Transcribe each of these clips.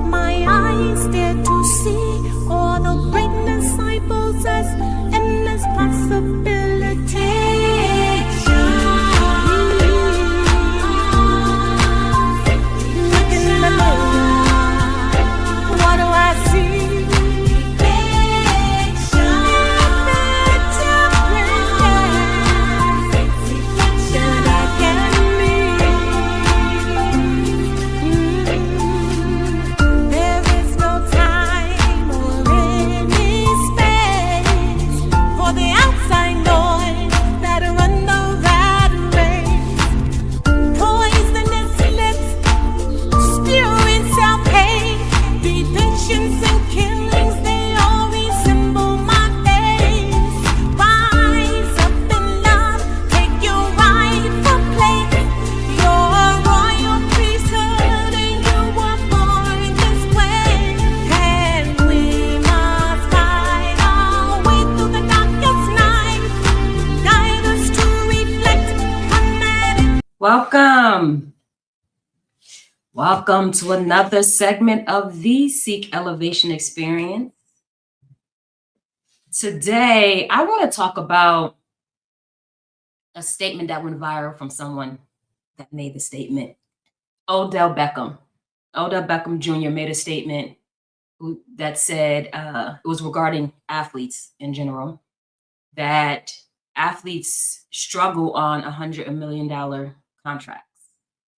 my eyes dare to see all the greatness I possess, endless possibilities. Looking in the mirror, what do I see? Welcome to another segment of the Seek ELLAvation experience. Today, I want to talk about a statement that went viral from someone that made the statement. Odell Beckham Jr. made a statement that said, it was regarding athletes in general, that athletes struggle on $100 million contracts,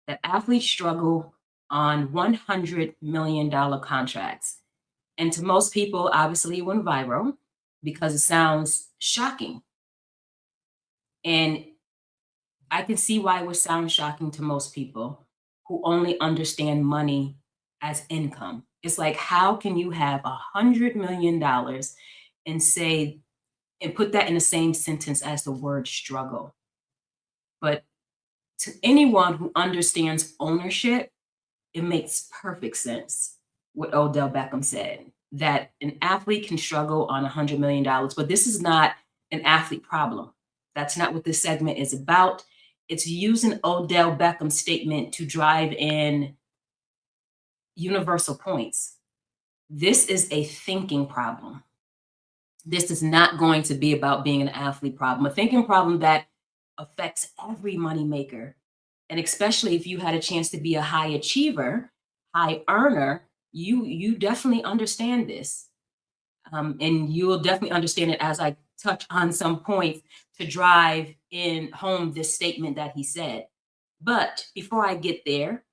that athletes struggle on $100 million contracts. And to most people, obviously it went viral because it sounds shocking. And I can see why it would sound shocking to most people who only understand money as income. It's like, how can you have $100 million and put that in the same sentence as the word struggle? But to anyone who understands ownership, it makes perfect sense what Odell Beckham said, that an athlete can struggle on $100 million, but this is not an athlete problem. That's not what this segment is about. It's using Odell Beckham's statement to drive in universal points. This is a thinking problem. This is not going to be about being an athlete problem, a thinking problem that affects every moneymaker. And especially if you had a chance to be a high achiever, high earner, you definitely understand this. And you will definitely understand it as I touch on some points to drive in home this statement that he said. But before I get there,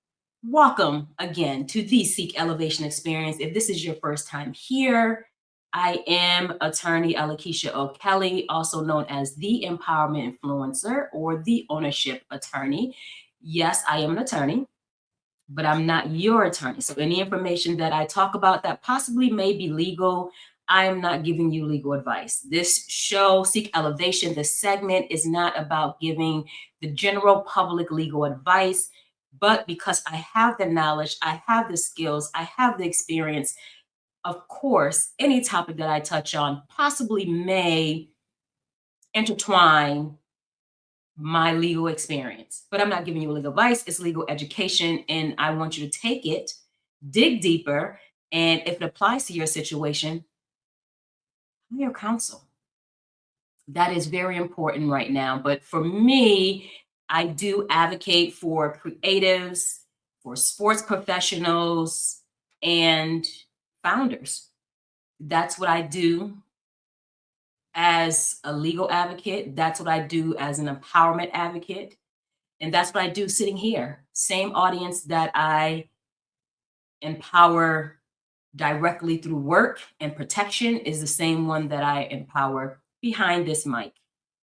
welcome again to the Seek ELLAvation experience. If this is your first time here, I am attorney Alakisha O'Kelly, also known as the Empowerment Influencer or the Ownership Attorney. Yes, I am an attorney, but I'm not your attorney. So any information that I talk about that possibly may be legal, I am not giving you legal advice. This show, Seek ELLAvation, this segment is not about giving the general public legal advice, but because I have the knowledge, I have the skills, I have the experience. Of course, any topic that I touch on possibly may intertwine my legal experience, but I'm not giving you legal advice. It's legal education, and I want you to take it, dig deeper, and if it applies to your situation, hire counsel. That is very important right now. But for me, I do advocate for creatives, for sports professionals, and founders. That's what I do as a legal advocate. That's what I do as an empowerment advocate. And that's what I do sitting here. Same audience that I empower directly through work and protection is the same one that I empower behind this mic,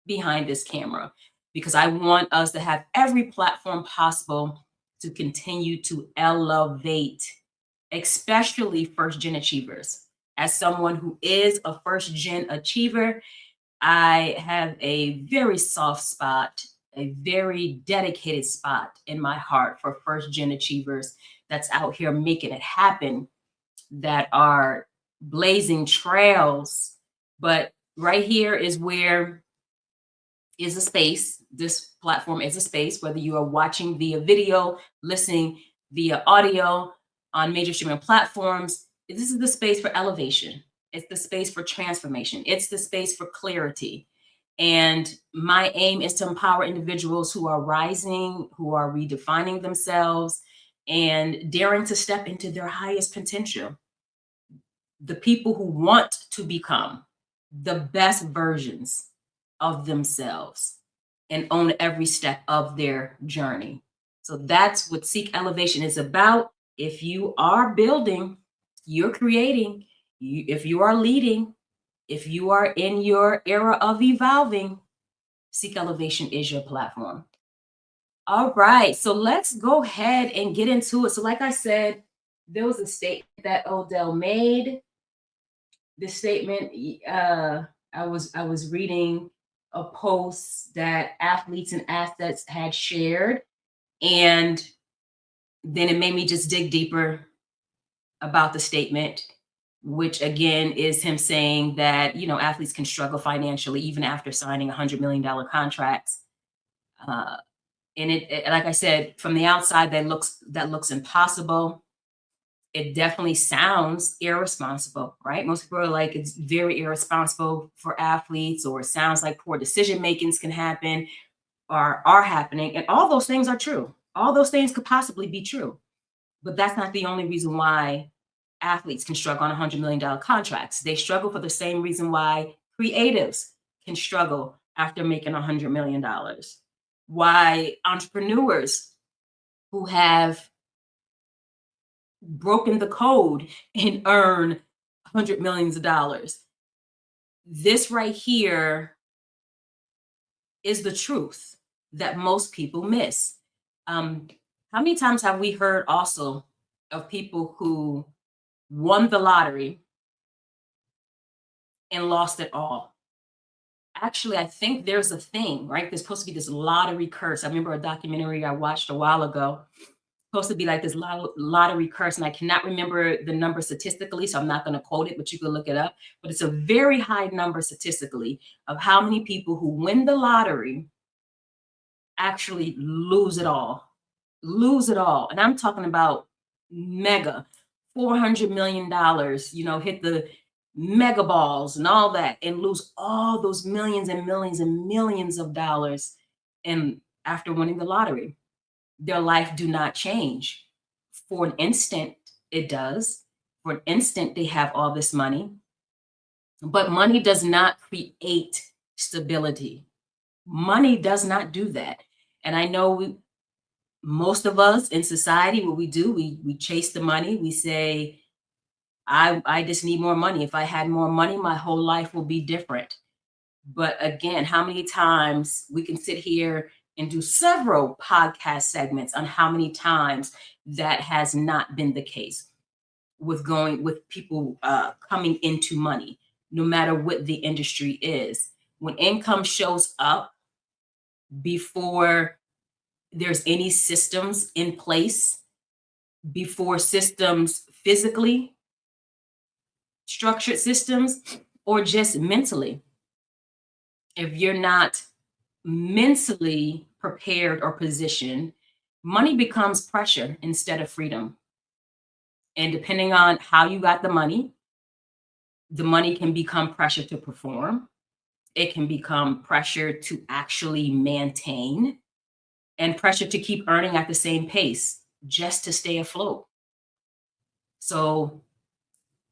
behind this camera, because I want us to have every platform possible to continue to elevate, especially first-gen achievers. As someone who is a first-gen achiever, I have a very soft spot, a very dedicated spot in my heart for first-gen achievers that's out here making it happen, that are blazing trails. But right here is where is a space. This platform is a space, whether you are watching via video, listening via audio, on major streaming platforms. This is the space for elevation. It's the space for transformation. It's the space for clarity. And my aim is to empower individuals who are rising, who are redefining themselves, and daring to step into their highest potential. The people who want to become the best versions of themselves and own every step of their journey. So that's what Seek ELLAvation is about. If you are building, you're creating, if you are leading, if you are in your era of evolving, Seek ELLAvation is your platform. All right, so let's go ahead and get into it. So like I said, there was a statement that Odell made. This statement, I was reading a post that Athletes and Assets had shared, and then it made me just dig deeper about the statement, which again is him saying that, you know, athletes can struggle financially even after signing $100 million contracts. And it, like I said, from the outside, that looks impossible. It definitely sounds irresponsible, right? Most people are like, it's very irresponsible for athletes, or it sounds like poor decision makings can happen or are happening. And all those things are true. All those things could possibly be true. But that's not the only reason why athletes can struggle on $100 million contracts. They struggle for the same reason why creatives can struggle after making $100 million. Why entrepreneurs who have broken the code and earn $100 million. This right here is the truth that most people miss. How many times have we heard also of people who won the lottery and lost it all? Actually, I think there's a thing, right? There's supposed to be this lottery curse. I remember a documentary I watched a while ago, supposed to be like this lottery curse, and I cannot remember the number statistically, so I'm not going to quote it, but you can look it up. But it's a very high number statistically of how many people who win the lottery actually lose it all. Lose it all. And I'm talking about mega $400 million, you know, hit the mega balls and all that, and lose all those millions and millions and millions of dollars. And after winning the lottery, their life do not change. For an instant, it does. For an instant, they have all this money. But money does not create stability. Money does not do that. And I know most of us in society, what we do, we chase the money. We say, I just need more money. If I had more money, my whole life will be different. But again, how many times we can sit here and do several podcast segments on how many times that has not been the case with people coming into money, no matter what the industry is. When income shows up before there's any systems in place, before systems physically, structured systems, or just mentally, if you're not mentally prepared or positioned, money becomes pressure instead of freedom. And depending on how you got the money can become pressure to perform. It can become pressure to actually maintain, and pressure to keep earning at the same pace just to stay afloat. So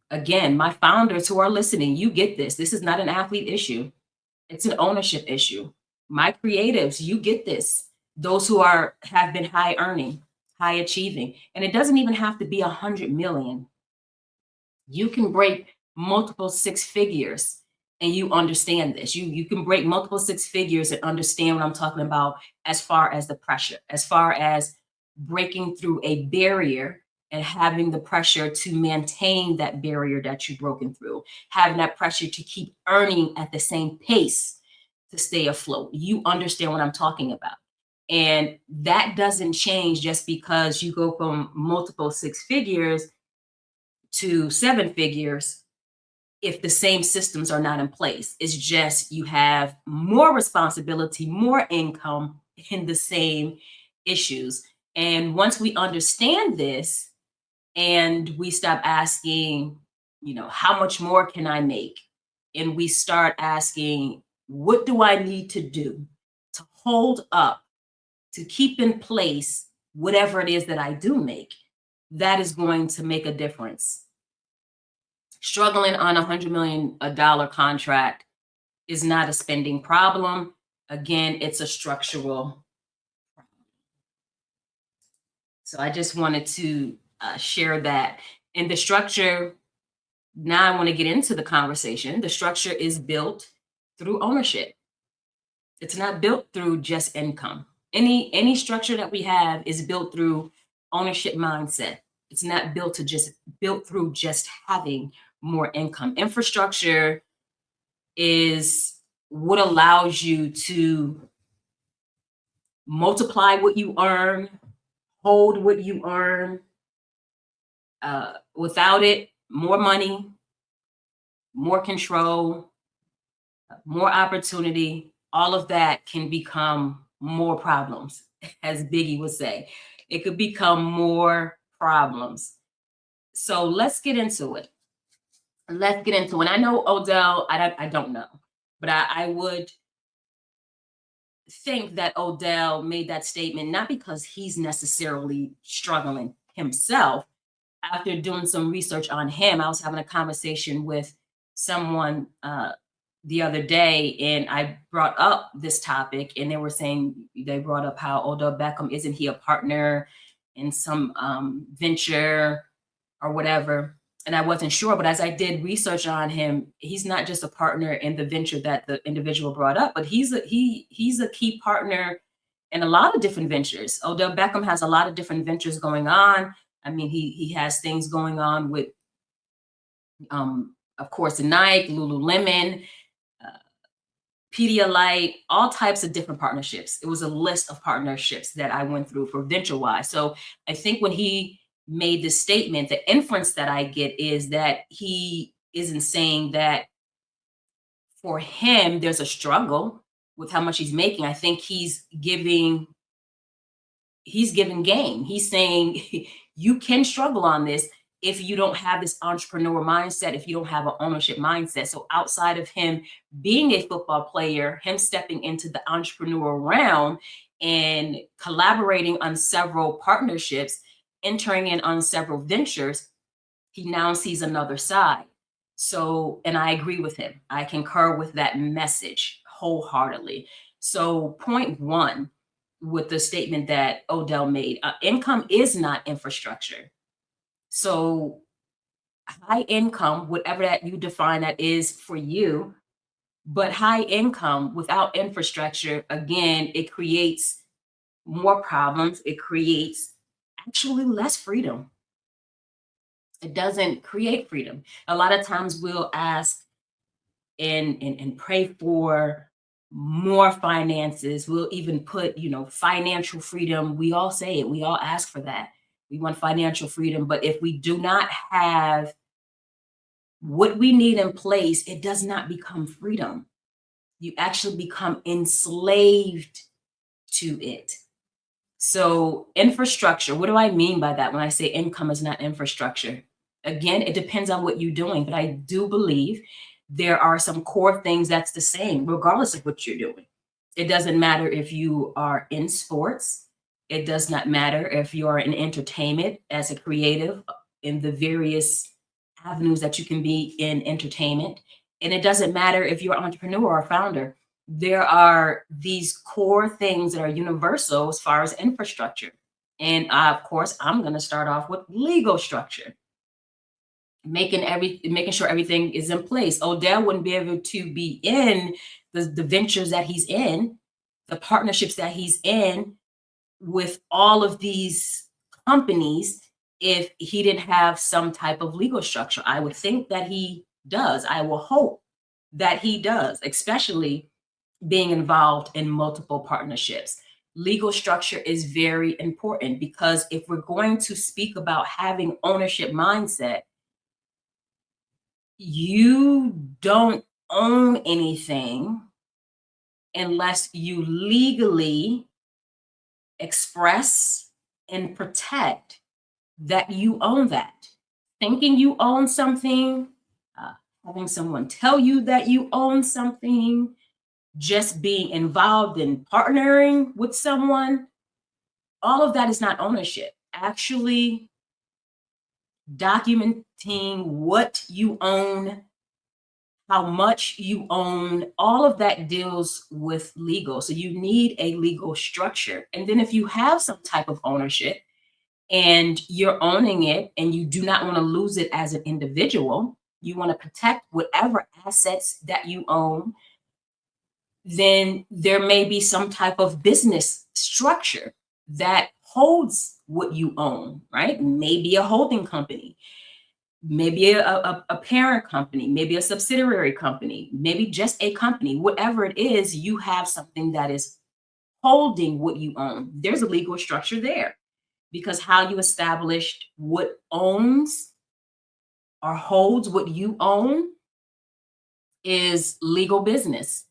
again, my founders who are listening, you get this. This is not an athlete issue. It's an ownership issue. My creatives, you get this. Those who have been high earning, high achieving, and it doesn't even have to be 100 million. You can break multiple six figures and you understand this. You can break multiple six figures and understand what I'm talking about as far as the pressure, as far as breaking through a barrier and having the pressure to maintain that barrier that you've broken through, having that pressure to keep earning at the same pace to stay afloat. You understand what I'm talking about. And that doesn't change just because you go from multiple six figures to seven figures if the same systems are not in place. It's just you have more responsibility, more income in the same issues. And once we understand this, and we stop asking, how much more can I make? And we start asking, what do I need to do to hold up, to keep in place whatever it is that I do make? That is going to make a difference. Struggling on $100 million contract is not a spending problem. Again, it's a structural problem. So I just wanted to share that. And the structure, now I want to get into the conversation. The structure is built through ownership. It's not built through just income. Any structure that we have is built through ownership mindset. It's not built through just having more income. Infrastructure is what allows you to multiply what you earn, hold what you earn. Without it, more money, more control, more opportunity, all of that can become more problems, as Biggie would say. It could become more problems. So let's get into it. And I know Odell, I don't know, but I would think that Odell made that statement not because he's necessarily struggling himself. After doing some research on him, I was having a conversation with someone the other day, and I brought up this topic, and they brought up how Odell Beckham, isn't he a partner in some venture or whatever? And I wasn't sure, but as I did research on him, he's not just a partner in the venture that the individual brought up, but he's a key partner in a lot of different ventures. Odell Beckham has a lot of different ventures going on. I mean, he has things going on with, of course, Nike, Lululemon, Pedialyte, all types of different partnerships. It was a list of partnerships that I went through for venture-wise. So I think when he made this statement, the inference that I get is that he isn't saying that for him, there's a struggle with how much he's making. I think he's giving game. He's saying you can struggle on this if you don't have this entrepreneur mindset, if you don't have an ownership mindset. So outside of him being a football player, him stepping into the entrepreneur realm and collaborating on several partnerships, entering in on several ventures, he now sees another side. So, and I agree with him. I concur with that message wholeheartedly. So point one, with the statement that Odell made, income is not infrastructure. So high income, whatever that you define that is for you, but high income without infrastructure, again, it creates more problems. It creates actually less freedom. It doesn't create freedom. A lot of times we'll ask and pray for more finances. We'll even put, financial freedom. We all say it. We all ask for that. We want financial freedom. But if we do not have what we need in place, it does not become freedom. You actually become enslaved to it. So infrastructure, what do I mean by that when I say income is not infrastructure? Again, it depends on what you're doing, but I do believe there are some core things that's the same, regardless of what you're doing. It doesn't matter if you are in sports. It does not matter if you are in entertainment as a creative in the various avenues that you can be in entertainment. And it doesn't matter if you're an entrepreneur or a founder. There are these core things that are universal as far as infrastructure. And of course, I'm going to start off with legal structure. Making sure everything is in place. Odell wouldn't be able to be in the ventures that he's in, the partnerships that he's in with all of these companies if he didn't have some type of legal structure. I would think that he does. I will hope that he does, especially being involved in multiple partnerships. Legal structure is very important because if we're going to speak about having ownership mindset, you don't own anything unless you legally express and protect that you own that. Thinking you own something, having someone tell you that you own something, just being involved in partnering with someone, all of that is not ownership. Actually, documenting what you own, how much you own, all of that deals with legal. So you need a legal structure. And then if you have some type of ownership and you're owning it and you do not want to lose it as an individual, you want to protect whatever assets that you own, then there may be some type of business structure that holds what you own, right? Maybe a holding company, maybe a parent company, maybe a subsidiary company, maybe just a company. Whatever it is, you have something that is holding what you own. There's a legal structure there, because how you established what owns or holds what you own is legal business.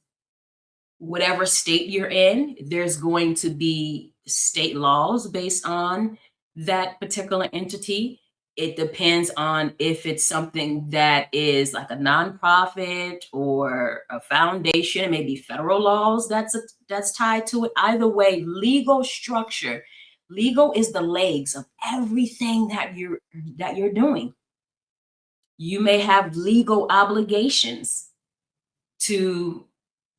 Whatever state you're in, there's going to be state laws based on that particular entity. It depends on if it's something that is like a nonprofit or a foundation, maybe federal laws that's tied to it. Either way, legal structure. Legal is the legs of everything that you're doing. You may have legal obligations to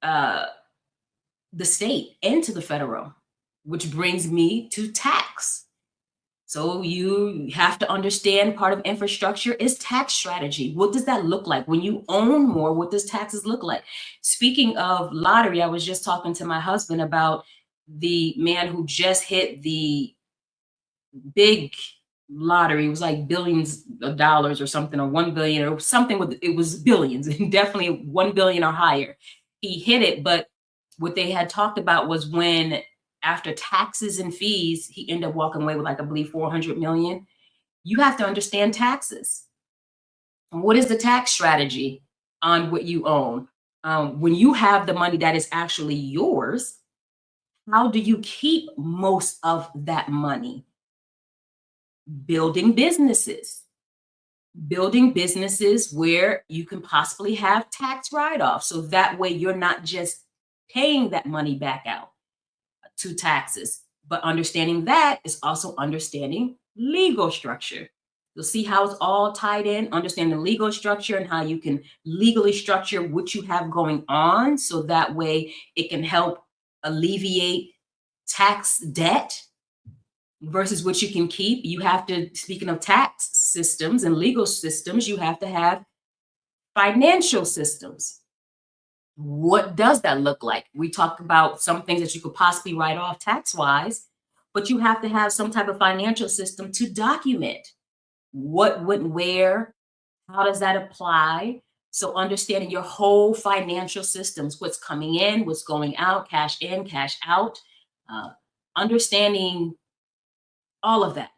the state and to the federal, which brings me to tax. So you have to understand part of infrastructure is tax strategy. What does that look like? When you own more, what does taxes look like? Speaking of lottery, I was just talking to my husband about the man who just hit the big lottery. It was like billions of dollars or something, or 1 billion or something with, it was billions, and definitely 1 billion or higher. He hit it, but what they had talked about was when after taxes and fees, he ended up walking away with, like, I believe 400 million. You have to understand taxes. What is the tax strategy on what you own? When you have the money that is actually yours, how do you keep most of that money? Building businesses where you can possibly have tax write-offs. So that way you're not just paying that money back out to taxes, but understanding that is also understanding legal structure. You'll see how it's all tied in, understand the legal structure and how you can legally structure what you have going on. So that way it can help alleviate tax debt versus what you can keep. You have to, speaking of tax systems and legal systems, you have to have financial systems. What does that look like? We talk about some things that you could possibly write off tax-wise, but you have to have some type of financial system to document what went where, how does that apply? So understanding your whole financial systems, what's coming in, what's going out, cash in, cash out, understanding all of that.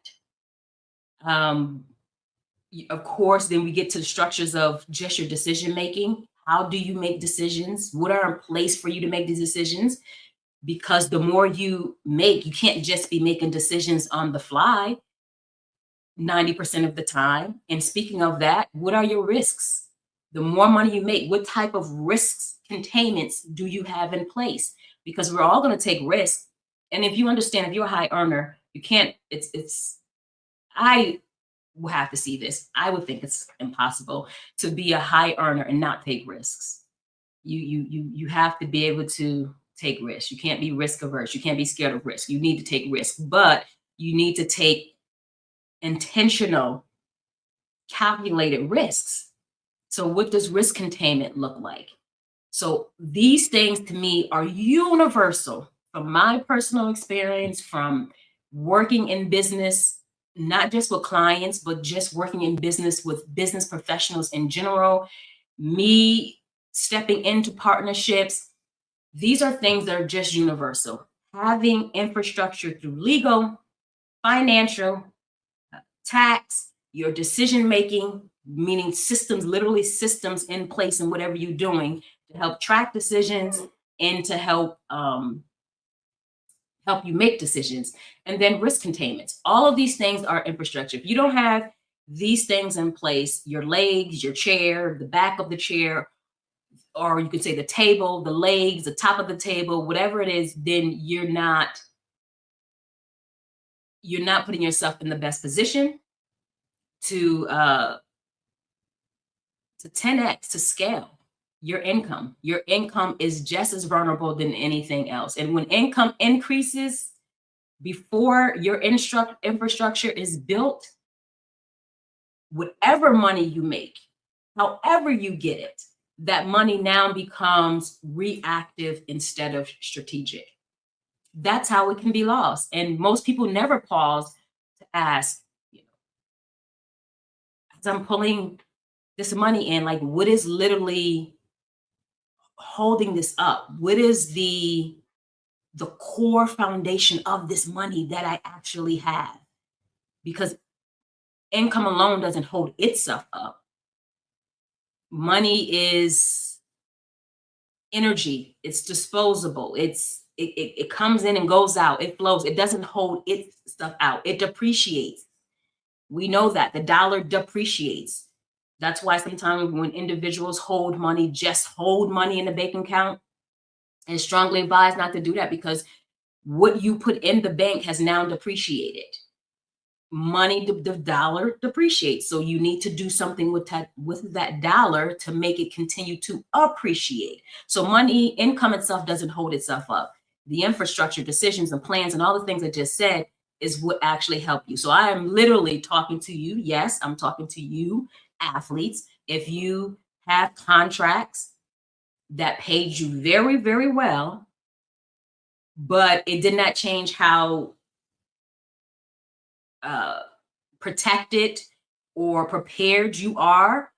Of course, then we get to the structures of just your decision making. How do you make decisions? What are in place for you to make these decisions? Because the more you make, you can't just be making decisions on the fly 90% of the time. And speaking of that, what are your risks? The more money you make, what type of risks containments do you have in place? Because we're all going to take risks. And if you understand, if you're a high earner, you can't, I will have to see this. I would think it's impossible to be a high earner and not take risks. You have to be able to take risks. You can't be risk averse. You can't be scared of risk. You need to take risks, but you need to take intentional, calculated risks. So what does risk containment look like? So these things to me are universal from my personal experience, from working in business, not just with clients, but just working in business with business professionals in general, me stepping into partnerships. These are things that are just universal. Having infrastructure through legal, financial, tax, your decision-making, meaning systems, literally systems in place in whatever you're doing to help track decisions and to help help you make decisions. And then risk containment. All of these things are infrastructure. If you don't have these things in place, your legs, your chair, the back of the chair, or you could say the table, the legs, the top of the table, whatever it is, then you're not putting yourself in the best position to 10x, to scale your income. Your income is just as vulnerable than anything else. And when income increases before your infrastructure is built, whatever money you make, however you get it, that money now becomes reactive instead of strategic. That's how it can be lost. And most people never pause to ask, as I'm pulling this money in, like, what is literally holding this up? What is the core foundation of this money that I actually have? Because income alone doesn't hold itself up. Money is energy. It's disposable. It comes in and goes out. It flows. It doesn't hold its stuff out. It depreciates. We know that the dollar depreciates. That's why sometimes when individuals hold money, just hold money in the bank account, and strongly advised not to do that, because what you put in the bank has now depreciated. Money, the dollar depreciates. So you need to do something with that dollar to make it continue to appreciate. So money, income itself doesn't hold itself up. The infrastructure, decisions, and plans, and all the things I just said is what actually help you. So I am literally talking to you. Yes, I'm talking to you, athletes. If you have contracts that paid you very, very well, but it did not change how protected or prepared you are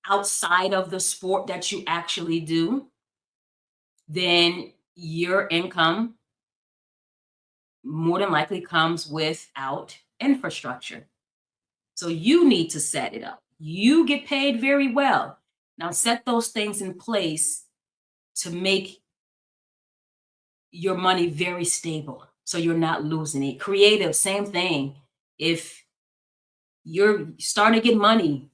outside of the sport that you actually do, then your income more than likely comes without infrastructure. So you need to set it up. You get paid very well. Now set those things in place to make your money very stable so you're not losing it. Creative, same thing. If you're starting to get money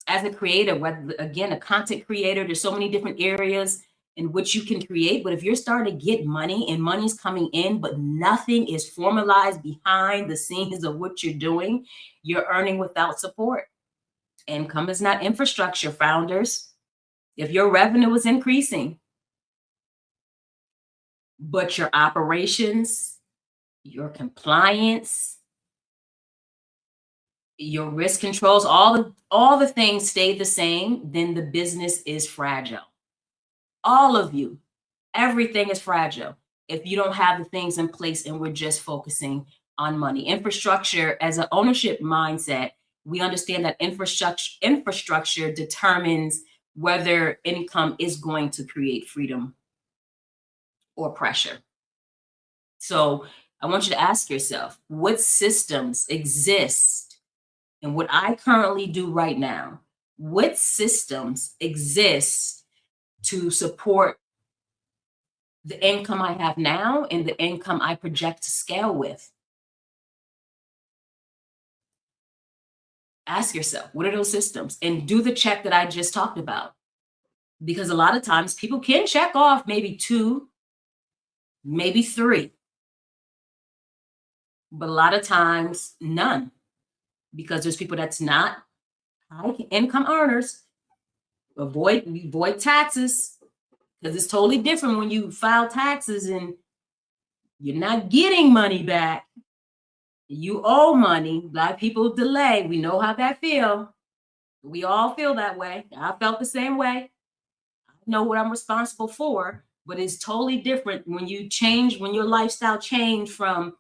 as a creator, whether, again, a content creator, there's so many different areas in which you can create. But if you're starting to get money and money's coming in, but nothing is formalized behind the scenes of what you're doing, you're earning without support. Income is not infrastructure, founders. If your revenue is increasing, but your operations, your compliance, your risk controls, all the things stay the same, then the business is fragile. All of you, everything is fragile if you don't have the things in place and we're just focusing on money. Infrastructure, as an ownership mindset, we understand that infrastructure determines whether income is going to create freedom or pressure. So I want you to ask yourself, what systems exist? And what I currently do right now, what systems exist to support the income I have now and the income I project to scale with? Ask yourself, what are those systems? And do the check that I just talked about. Because a lot of times people can check off maybe 2, maybe 3, but a lot of times none, because there's people that's not high income earners. Avoid taxes, because it's totally different when you file taxes and you're not getting money back. You owe money. A lot of people delay. We know how that feels. We all feel that way. I felt the same way. I know what I'm responsible for, but it's totally different when your lifestyle changed from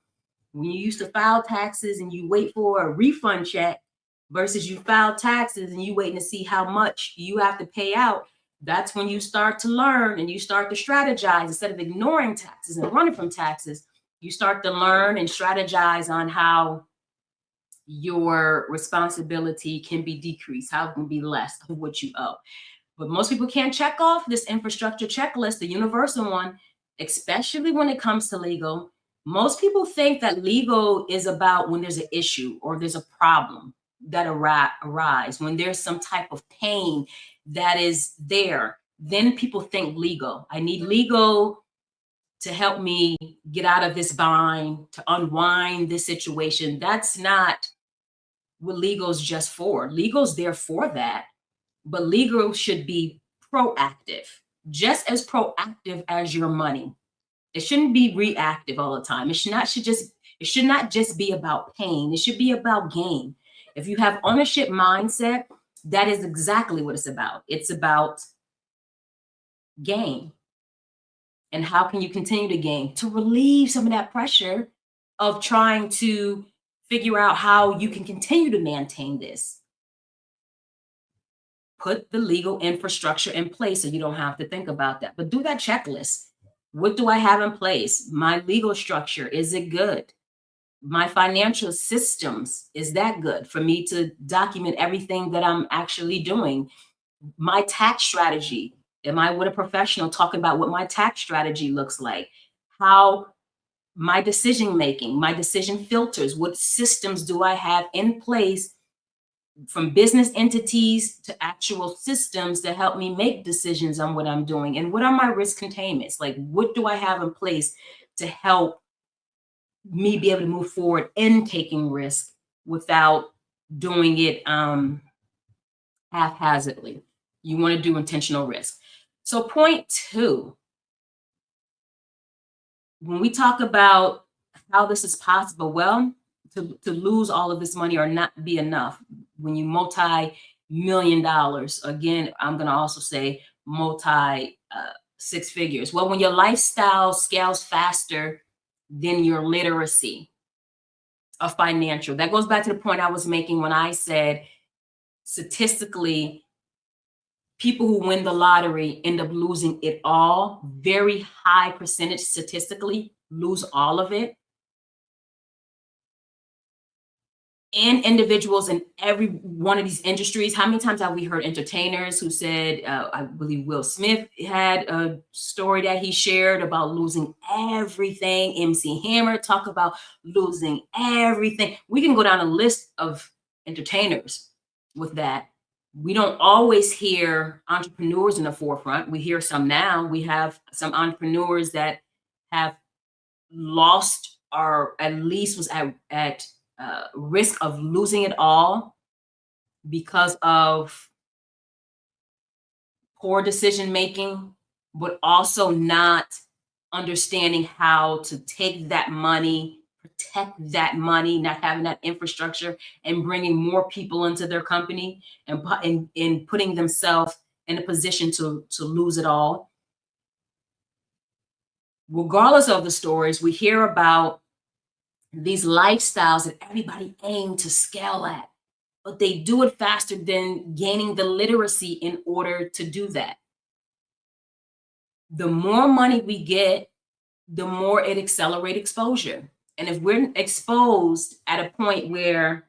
when you used to file taxes and you wait for a refund check versus you file taxes and you waiting to see how much you have to pay out. That's when you start to learn and you start to strategize. Instead of ignoring taxes and running from taxes, you start to learn and strategize on how your responsibility can be decreased, how it can be less of what you owe. But most people can't check off this infrastructure checklist, the universal one, especially when it comes to legal. Most people think that legal is about when there's an issue or there's a problem that arise, when there's some type of pain that is there. Then people think legal. I need legal to help me get out of this bind, to unwind this situation. That's not what legal's just for. Legal's there for that, but legal should be proactive, just as proactive as your money. It shouldn't be reactive all the time. It should not just be about pain. It should be about gain. If you have ownership mindset, that is exactly what it's about. It's about gain. And how can you continue to gain? To relieve some of that pressure of trying to figure out how you can continue to maintain this. Put the legal infrastructure in place so you don't have to think about that. But do that checklist. What do I have in place? My legal structure, is it good? My financial systems, is that good for me to document everything that I'm actually doing? My tax strategy, am I with a professional talking about what my tax strategy looks like? How my decision making, my decision filters, what systems do I have in place from business entities to actual systems to help me make decisions on what I'm doing? And what are my risk containments? Like, what do I have in place to help me be able to move forward in taking risk without doing it haphazardly? You want to do intentional risk. So point 2, when we talk about how this is possible, well, to lose all of this money or not be enough, when you multi-million dollars, again, I'm going to also say multi 6 figures. Well, when your lifestyle scales faster than your literacy of financial, that goes back to the point I was making when I said statistically, people who win the lottery end up losing it all. Very high percentage statistically lose all of it. And individuals in every one of these industries. How many times have we heard entertainers who said, I believe Will Smith had a story that he shared about losing everything. MC Hammer talk about losing everything. We can go down a list of entertainers with that. We don't always hear entrepreneurs in the forefront. We hear some now. We have some entrepreneurs that have lost or at least was at risk of losing it all because of poor decision making, but also not understanding how to take that money, protect that money, not having that infrastructure, and bringing more people into their company and putting themselves in a position to lose it all. Regardless of the stories, we hear about these lifestyles that everybody aim to scale at, but they do it faster than gaining the literacy in order to do that. The more money we get, the more it accelerates exposure. And if we're exposed at a point where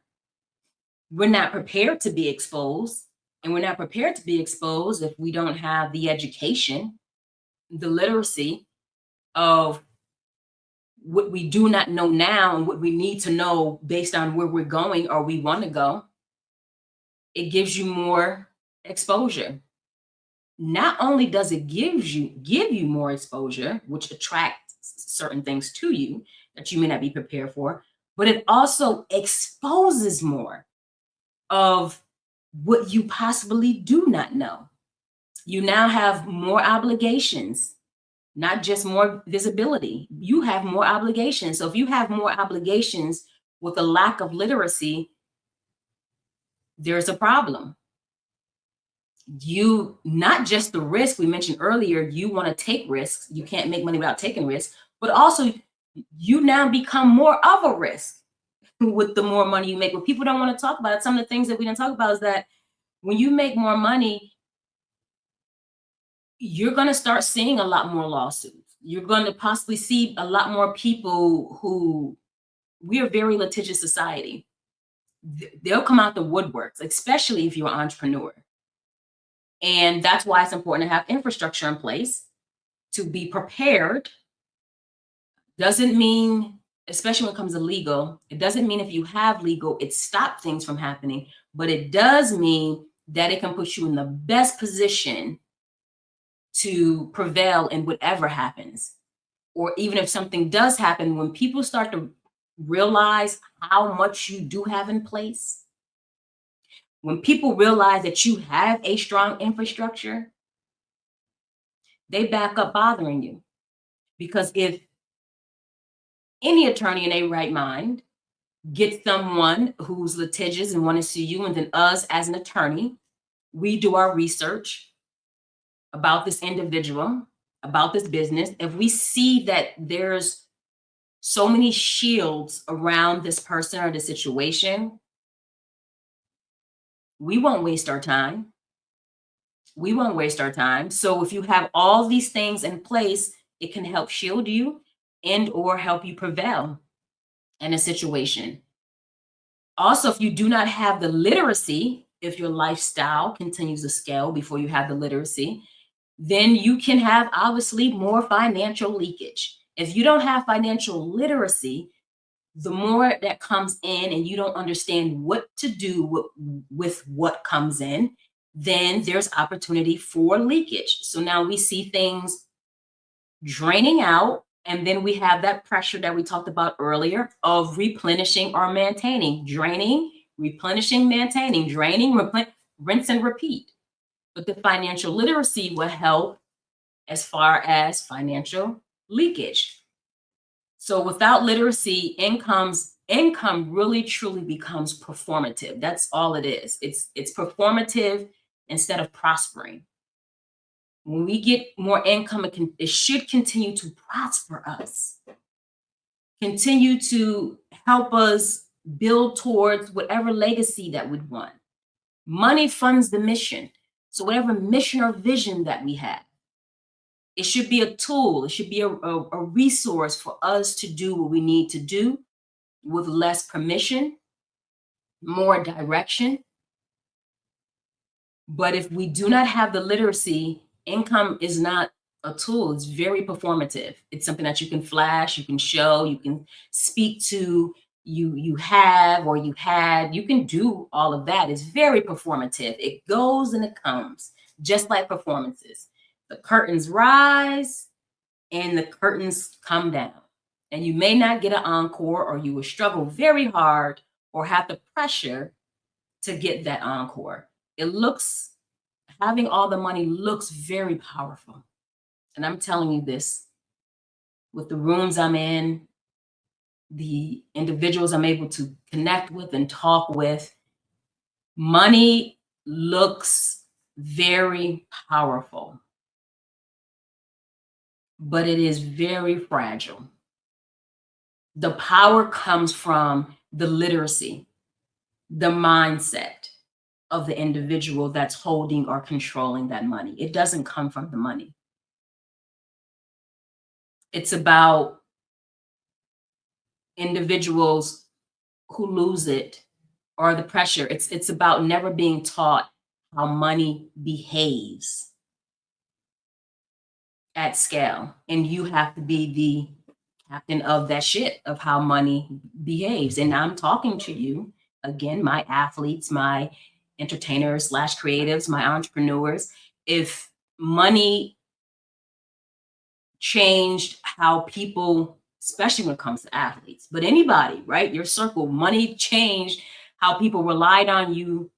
we're not prepared to be exposed, and we're not prepared to be exposed if we don't have the education, the literacy of what we do not know now and what we need to know based on where we're going or we want to go, it gives you more exposure. Not only does it give you more exposure, which attracts certain things to you that you may not be prepared for, but it also exposes more of what you possibly do not know. You now have more obligations, not just more visibility. You have more obligations. So if you have more obligations with a lack of literacy, there's a problem. You, not just the risk we mentioned earlier, you want to take risks. You can't make money without taking risks, but also you now become more of a risk with the more money you make. What people don't want to talk about, some of the things that we didn't talk about, is that when you make more money, you're going to start seeing a lot more lawsuits. You're going to possibly see a lot more people who, we are a very litigious society. They'll come out the woodworks, especially if you're an entrepreneur. And that's why it's important to have infrastructure in place to be prepared Doesn't mean, especially when it comes to legal, it doesn't mean if you have legal, it stops things from happening, but it does mean that it can put you in the best position to prevail in whatever happens. Or even if something does happen, when people start to realize how much you do have in place, when people realize that you have a strong infrastructure, they back up bothering you. Because if any attorney in a right mind gets someone who's litigious and want to sue you, and then us as an attorney, we do our research about this individual, about this business. If we see that there's so many shields around this person or the situation, we won't waste our time. We won't waste our time. So if you have all these things in place, it can help shield you and or help you prevail in a situation. Also, if you do not have the literacy, if your lifestyle continues to scale before you have the literacy, then you can have obviously more financial leakage. If you don't have financial literacy, the more that comes in and you don't understand what to do with what comes in, then there's opportunity for leakage. So now we see things draining out, and then we have that pressure that we talked about earlier of replenishing or maintaining, draining, replenishing, maintaining, draining, rinse and repeat. But the financial literacy will help as far as financial leakage. So without literacy, income really truly becomes performative. That's all it is. It's performative instead of prospering. When we get more income, it should continue to prosper us, continue to help us build towards whatever legacy that we'd want. Money funds the mission. So whatever mission or vision that we have, it should be a tool. It should be a resource for us to do what we need to do with less permission, more direction. But if we do not have the literacy, income is not a tool. It's very performative. It's something that you can flash, you can show, you can speak to, you have or you had, you can do all of that. It's very performative. It goes and it comes, just like performances. The curtains rise and the curtains come down. And you may not get an encore, or you will struggle very hard or have the pressure to get that encore. Having all the money looks very powerful. And I'm telling you this, with the rooms I'm in, the individuals I'm able to connect with and talk with, money looks very powerful, but it is very fragile. The power comes from the literacy, the mindset of the individual that's holding or controlling that money. It doesn't come from the money. It's about individuals who lose it or the pressure. It's about never being taught how money behaves at scale. And you have to be the captain of that shit of how money behaves. And I'm talking to you, again, my athletes, my entertainers / creatives, my entrepreneurs. If money changed how people, especially when it comes to athletes, but anybody, right? Your circle, money changed how people relied on you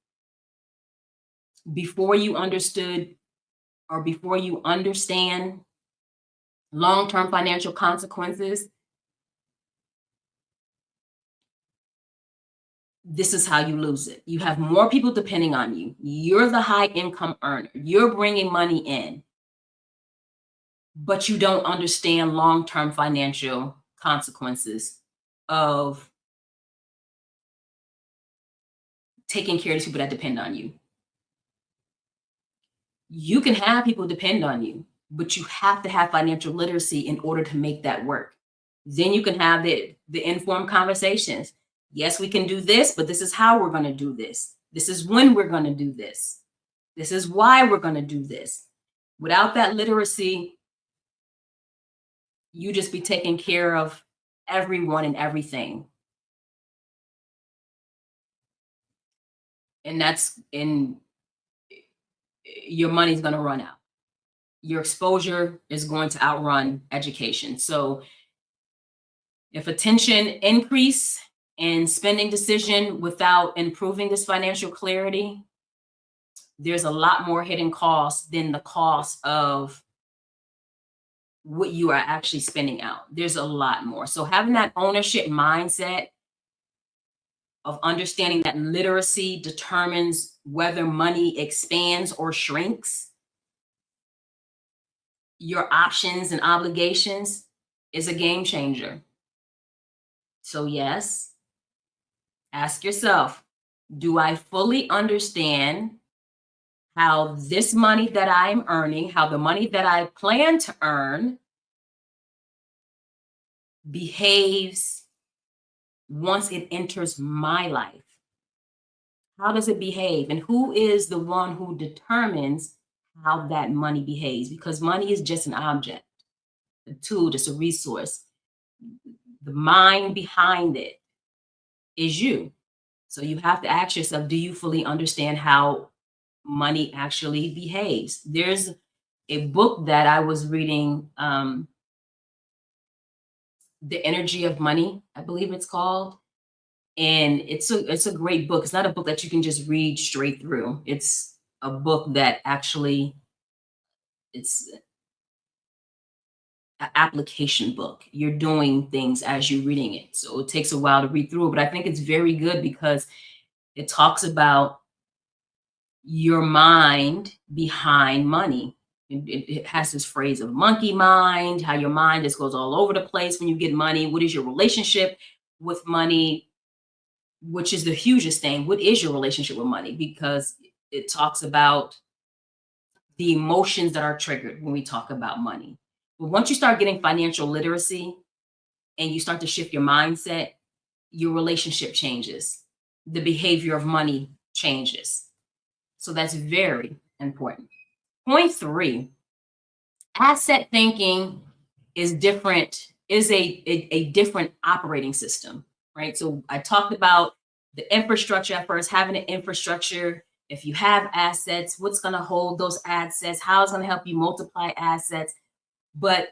before you understood or before you understand long-term financial consequences. This is how you lose it. You have more people depending on you. You're the high income earner. You're bringing money in, but you don't understand long-term financial consequences of taking care of these people that depend on you. You can have people depend on you, but you have to have financial literacy in order to make that work. Then you can have the informed conversations. Yes, we can do this, but this is how we're going to do this. This is when we're going to do this. This is why we're going to do this. Without that literacy, you just be taking care of everyone and everything. And your money's going to run out. Your exposure is going to outrun education. So if attention increase in spending decision without improving this financial clarity, there's a lot more hidden costs than the cost of what you are actually spending out. There's a lot more. So having that ownership mindset of understanding that literacy determines whether money expands or shrinks, your options and obligations, is a game changer. So yes, ask yourself, do I fully understand how this money that I'm earning, how the money that I plan to earn behaves once it enters my life? How does it behave? And who is the one who determines how that money behaves? Because money is just an object, a tool, just a resource. The mind behind it is you. So you have to ask yourself, do you fully understand how money actually behaves? There's a book that I was reading, The Energy of Money, I believe it's called. And it's a great book. It's not a book that you can just read straight through. It's a book that actually, it's an application book. You're doing things as you're reading it. So it takes a while to read through it, but I think it's very good because it talks about your mind behind money. It has this phrase of monkey mind, how your mind just goes all over the place when you get money. What is your relationship with money? Which is the hugest thing. What is your relationship with money? Because it talks about the emotions that are triggered when we talk about money. But once you start getting financial literacy and you start to shift your mindset, your relationship changes. The behavior of money changes. So that's very important. Point 3, asset thinking is different, is a different operating system, right? So I talked about the infrastructure at first, having an infrastructure. If you have assets, what's going to hold those assets? How it's going to help you multiply assets? But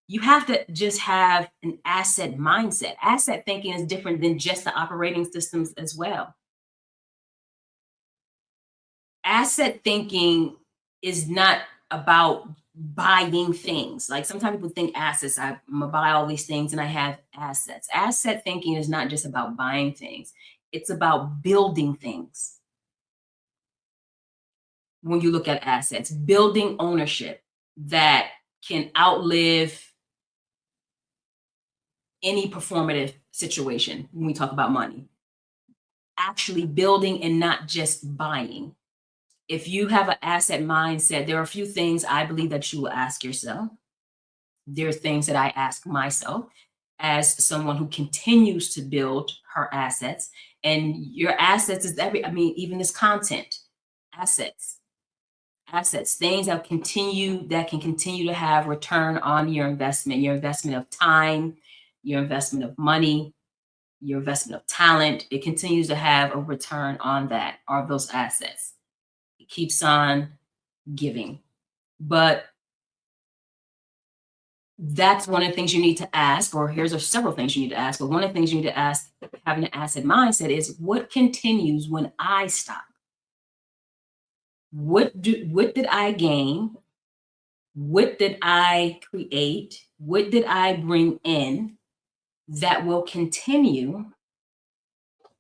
you have to just have an asset mindset. Asset thinking is different than just the operating systems as well. Asset thinking is not about buying things. Like sometimes people think assets, I'm gonna buy all these things and I have assets. Asset thinking is not just about buying things. It's about building things. When you look at assets, building ownership that can outlive any performative situation when we talk about money. Actually building and not just buying. If you have an asset mindset, there are a few things I believe that you will ask yourself. There are things that I ask myself as someone who continues to build her assets. And your assets is even this content, assets, things that can continue to have return on your investment of time, your investment of money, your investment of talent. It continues to have a return on that, or those assets. It keeps on giving. But that's one of the things you need to ask, or here's several things you need to ask, but one of the things you need to ask, having an asset mindset, is what continues when I stop? What did I gain? What did I create? What did I bring in that will continue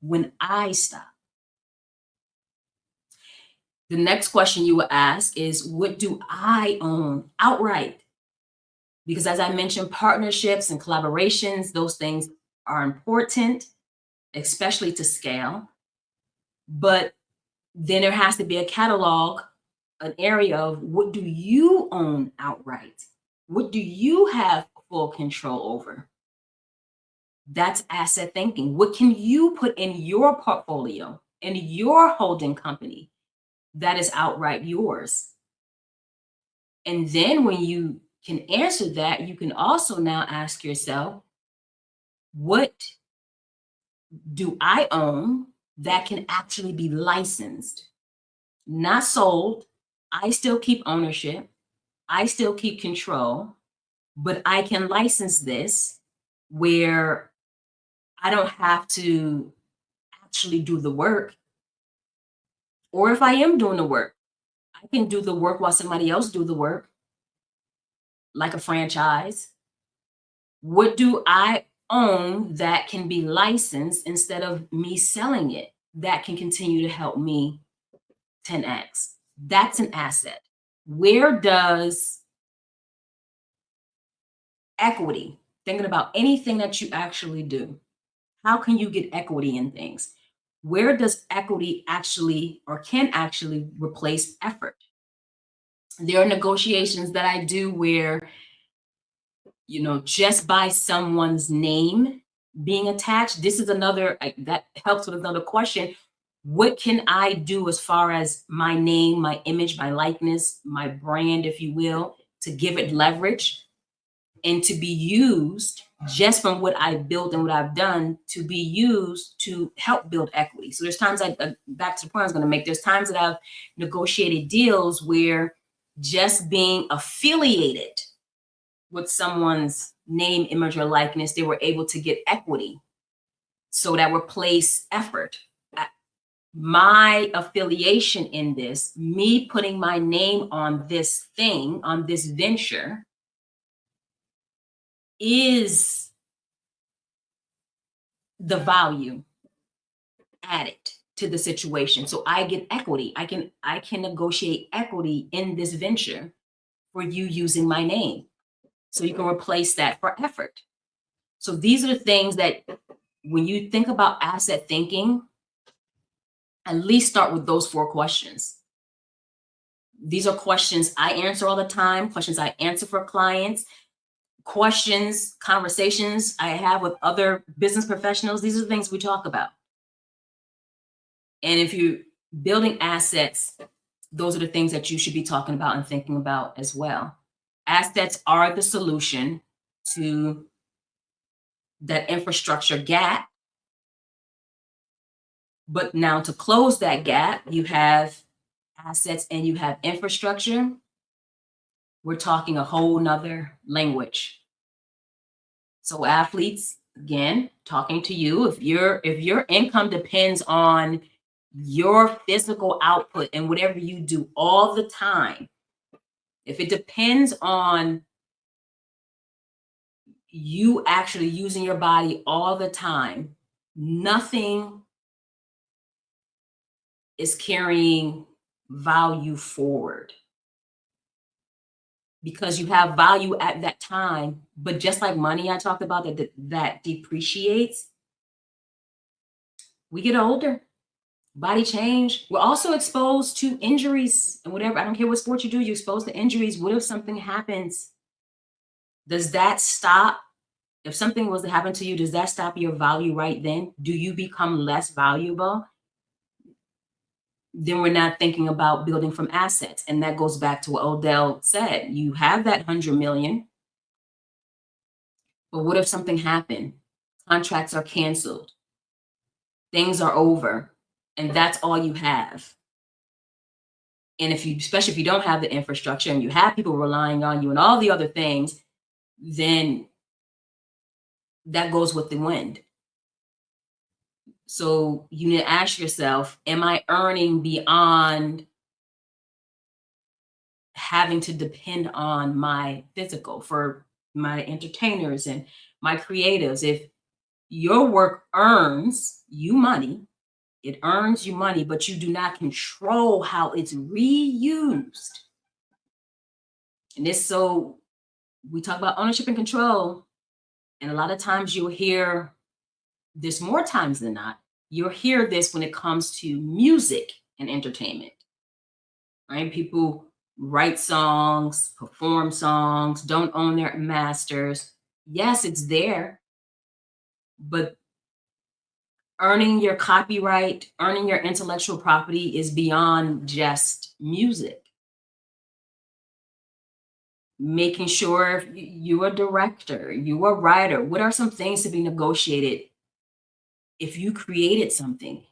when I stop? The next question you will ask is, what do I own outright? Because as I mentioned, partnerships and collaborations, those things are important, especially to scale. But then there has to be a catalog, an area of what do you own outright? What do you have full control over? That's asset thinking. What can you put in your portfolio, in your holding company that is outright yours? And then when you can answer that, you can also now ask yourself, what do I own that can actually be licensed, not sold? I still keep ownership. I still keep control, but I can license this where I don't have to actually do the work. Or if I am doing the work, I can do the work while somebody else do the work, like a franchise. What do I own that can be licensed instead of me selling it, that can continue to help me 10x? That's an asset. Where does equity, thinking about anything that you actually do, how can you get equity in things? Where does equity actually or can actually replace effort? There are negotiations that I do where, just by someone's name being attached, this is another, that helps with another question. What can I do as far as my name, my image, my likeness, my brand, if you will, to give it leverage and to be used just from what I built and what I've done to be used to help build equity? So there's times back to the point I was going to make, there's times that I've negotiated deals where just being affiliated with someone's name, image, or likeness, they were able to get equity. So that replaced effort. My affiliation in this, me putting my name on this thing, on this venture, is the value added to the situation. So I get equity. I can negotiate equity in this venture for you using my name. So you can replace that for effort. So these are the things that when you think about asset thinking, at least start with those 4 questions. These are questions I answer all the time, questions I answer for clients, questions, conversations I have with other business professionals. These are the things we talk about. And if you're building assets, those are the things that you should be talking about and thinking about as well. Assets are the solution to that infrastructure gap. But now to close that gap, you have assets and you have infrastructure. We're talking a whole nother language. So athletes, again, talking to you, if your income depends on your physical output and whatever you do all the time, if it depends on you actually using your body all the time, nothing is carrying value forward, because you have value at that time. But just like money, I talked about that depreciates. We get older, body change. We're also exposed to injuries and whatever. I don't care what sport you do, you're exposed to injuries. What if something happens? Does that stop? If something was to happen to you, does that stop your value right then? Do you become less valuable? Then we're not thinking about building from assets. And that goes back to what Odell said. You have that 100 million, but what if something happened? Contracts are canceled. Things are over, and that's all you have. And especially if you don't have the infrastructure and you have people relying on you and all the other things, then that goes with the wind. So you need to ask yourself, am I earning beyond having to depend on my physical for my entertainers and my creatives? If your work earns you money, it earns you money, but you do not control how it's reused. And this, so we talk about ownership and control. And a lot of times you'll hear this, more times than not, you'll hear this when it comes to music and entertainment, right? People write songs, perform songs, don't own their masters. Yes, it's there, but earning your copyright, earning your intellectual property is beyond just music. making sure if you're a director, you're a writer, what are some things to be negotiated if you created something?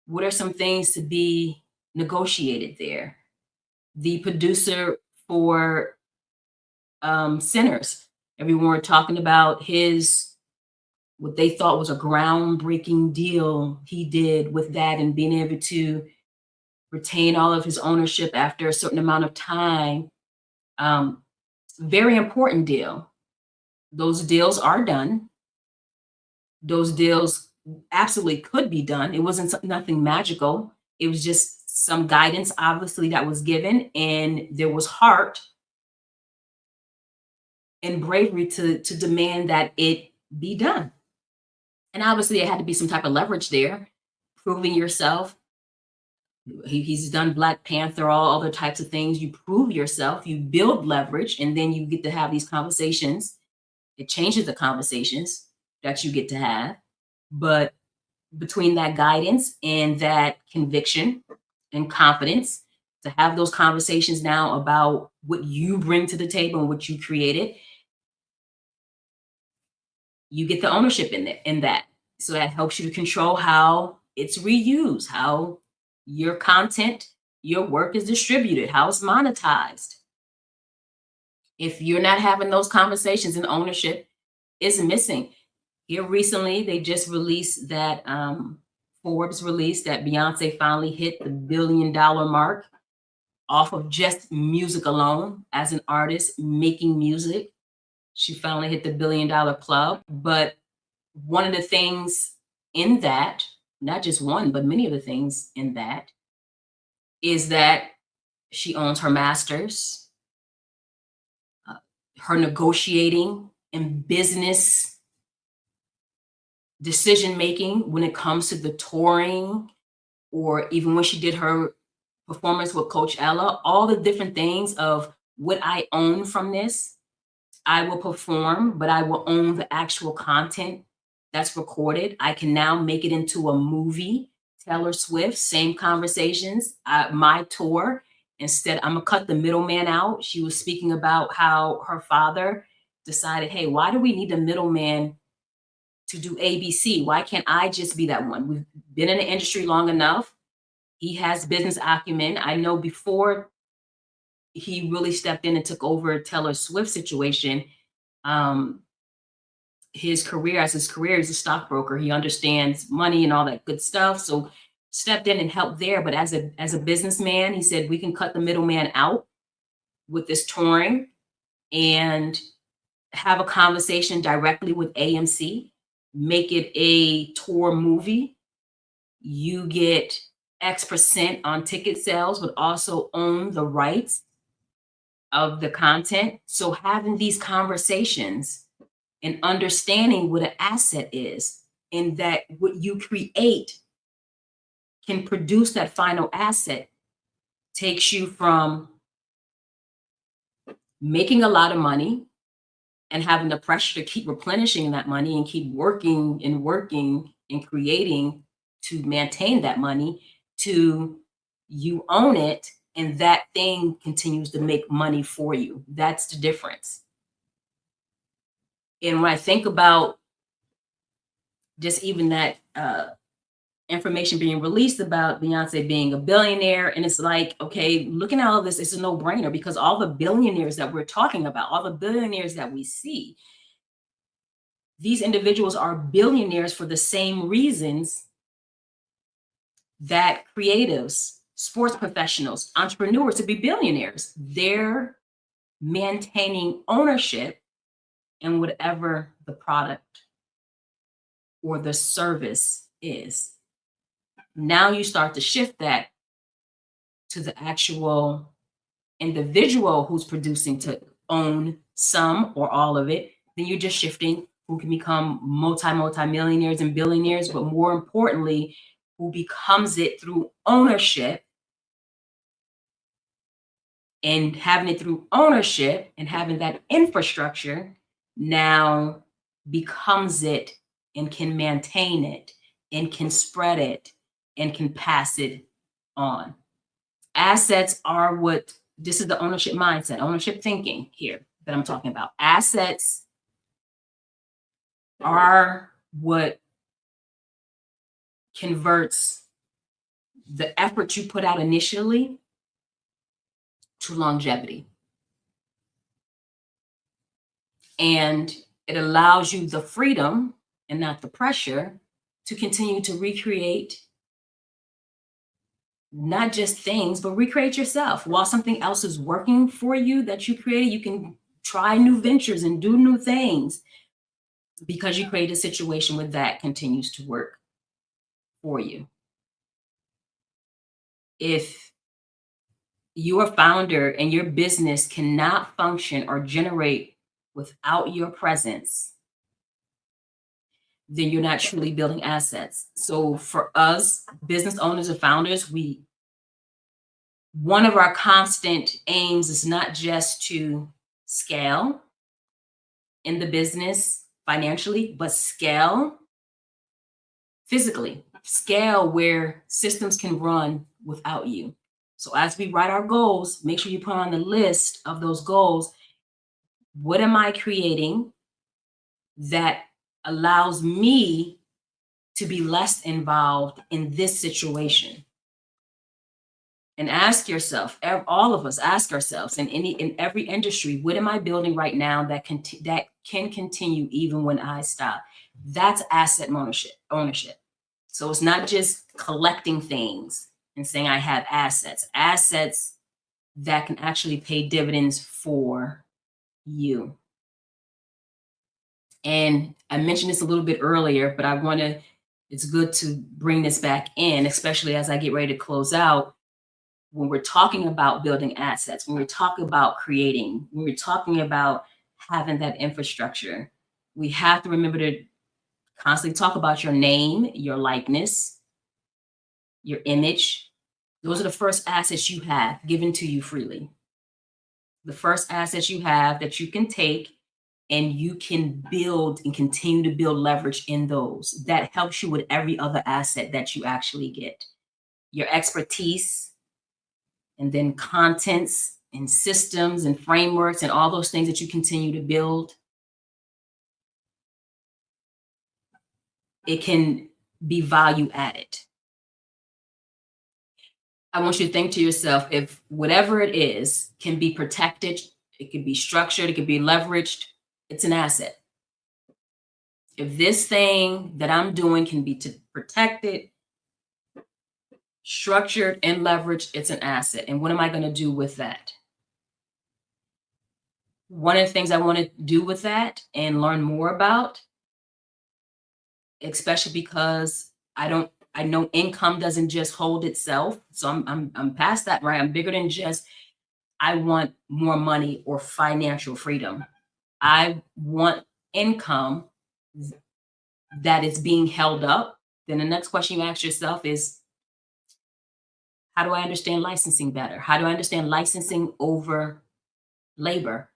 What are some things to be negotiated there? The producer for Sinners, everyone were talking about his what they thought was a groundbreaking deal he did with that, and being able to retain all of his ownership after a certain amount of time. Very important deal. Those deals are done. Those deals absolutely could be done. It wasn't nothing magical. It was just some guidance, obviously, that was given, and there was heart and bravery to demand that it be done. And obviously, it had to be some type of leverage there, proving yourself. He's done Black Panther, all other types of things. You prove yourself, you build leverage, and then you get to have these conversations. It changes the conversations that you get to have. But between that guidance and that conviction and confidence, to have those conversations now about what you bring to the table and what you created, you get the ownership in that. So that helps you to control how it's reused, how your content, your work is distributed, how it's monetized. If you're not having those conversations, and ownership is missing. Here recently, they just released that Forbes released that Beyonce finally hit the $1 billion mark off of just music alone as an artist making music. She finally hit the $1 billion club. But one of the things in that, not just one, but many of the things in that, is that she owns her masters, her negotiating and business decision making when it comes to the touring, or even when she did her performance with Coach Ella, all the different things of what I own from this. I will perform, but I will own the actual content that's recorded. I can now make it into a movie. Taylor Swift, same conversations. My tour, instead, I'm gonna cut the middleman out. She was speaking about how her father decided, hey, why do we need a middleman to do ABC? Why can't I just be that one? We've been in the industry long enough. He has business acumen. I know before he really stepped in and took over Taylor Swift situation, his career, he's a stockbroker. He understands money and all that good stuff. So stepped in and helped there. But as a businessman, he said, we can cut the middleman out with this touring and have a conversation directly with AMC, make it a tour movie. You get X% on ticket sales, but also own the rights of the content. So having these conversations and understanding what an asset is, and that what you create can produce that final asset, takes you from making a lot of money and having the pressure to keep replenishing that money and keep working and creating to maintain that money, to you own it and that thing continues to make money for you. That's the difference. And when I think about just even that information being released about Beyonce being a billionaire, and it's like, okay, looking at all of this, it's a no-brainer, because all the billionaires that we're talking about, all the billionaires that we see, these individuals are billionaires for the same reasons that creatives, sports professionals, entrepreneurs to be billionaires. They're maintaining ownership in whatever the product or the service is. Now you start to shift that to the actual individual who's producing to own some or all of it. Then you're just shifting who can become multi-millionaires and billionaires, but more importantly, who becomes it through ownership, and having it through ownership and having that infrastructure now becomes it and can maintain it and can spread it and can pass it on. Assets are what this is the ownership mindset, ownership thinking here that I'm talking about. Assets are what converts the effort you put out initially to longevity. And it allows you the freedom and not the pressure to continue to recreate not just things, but recreate yourself. While something else is working for you that you created, you can try new ventures and do new things because you create a situation where that continues to work for you. If your founder and your business cannot function or generate without your presence, then you're not truly building assets. So for us, business owners and founders, one of our constant aims is not just to scale in the business financially, but scale physically, scale where systems can run without you. So as we write our goals, make sure you put on the list of those goals, what am I creating that allows me to be less involved in this situation? And ask yourself, all of us ask ourselves in every industry, what am I building right now that can continue even when I stop? That's asset ownership. So it's not just collecting things and saying I have assets that can actually pay dividends for you. And I mentioned this a little bit earlier, but it's good to bring this back in, especially as I get ready to close out. When we're talking about building assets, when we're talking about creating, when we're talking about having that infrastructure, we have to remember to constantly talk about your name, your likeness, your image. Those are the first assets you have given to you freely. The first assets you have that you can take and you can build and continue to build leverage in those. That helps you with every other asset that you actually get. Your expertise, and then contents and systems and frameworks and all those things that you continue to build. It can be value added. I want you to think to yourself, if whatever it is can be protected, it can be structured, it can be leveraged, it's an asset. If this thing that I'm doing can be protected, structured, and leveraged, it's an asset. And what am I going to do with that? One of the things I want to do with that and learn more about, especially because I know income doesn't just hold itself. So I'm past that, right? I'm bigger than just I want more money or financial freedom. I want income that is being held up. Then the next question you ask yourself is, how do I understand licensing better? How do I understand licensing over labor?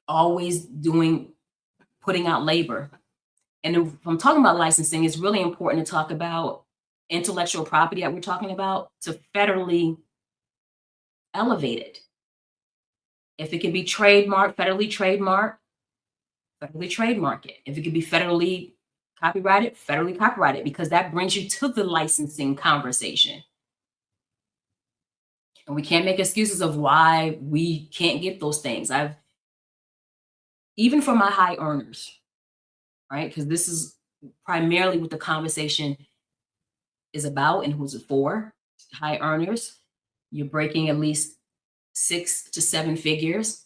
Always putting out labor. And if I'm talking about licensing, it's really important to talk about intellectual property that we're talking about to federally elevate it. If it can be trademarked, federally trademark it. If it can be federally copyright it, because that brings you to the licensing conversation. And we can't make excuses of why we can't get those things. Even for my high earners, right? Because this is primarily what the conversation is about and who's it for. High earners, you're breaking at least 6 to 7 figures.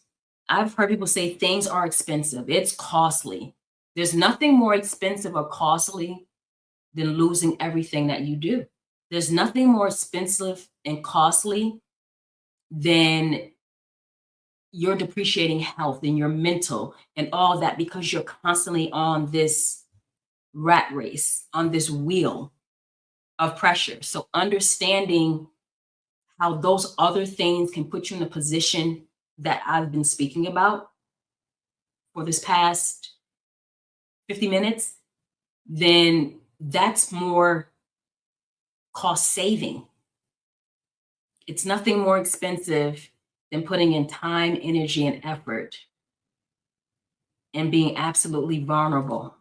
I've heard people say things are expensive. It's costly. There's nothing more expensive or costly than losing everything that you do. There's nothing more expensive and costly than your depreciating health and your mental and all that, because you're constantly on this rat race, on this wheel of pressure. So understanding how those other things can put you in a position that I've been speaking about for this past 50 minutes, then that's more cost saving. It's nothing more expensive than putting in time, energy, and effort and being absolutely vulnerable.